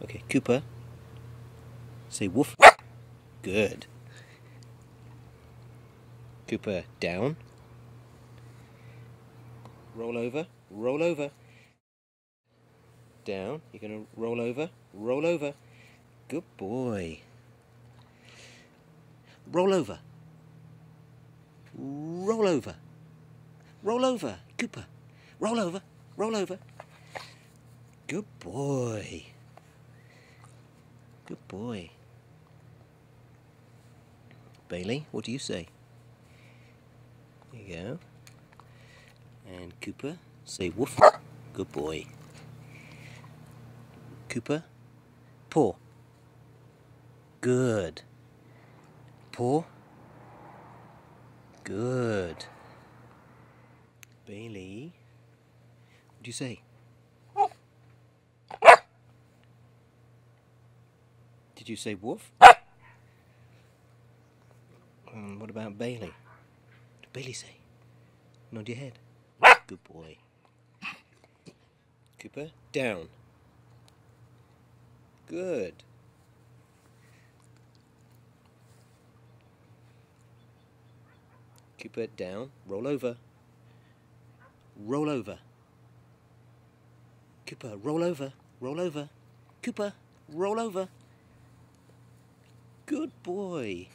Okay, Cooper. Say woof. Good. Cooper, down. Roll over, roll over. Down. You're going to roll over, roll over. Good boy. Roll over. Roll over. Roll over. Cooper. Roll over, roll over. Good boy. Good boy. Bailey, what do you say? There you go. And Cooper, say woof. Good boy. Cooper, paw. Good. Paw. Good. Bailey, what do you say? Did you say woof? What about Bailey? What did Bailey say? Nod your head. Good boy. Cooper, down. Good. Cooper, down. Roll over. Roll over. Cooper, roll over. Roll over. Cooper, roll over. Good boy.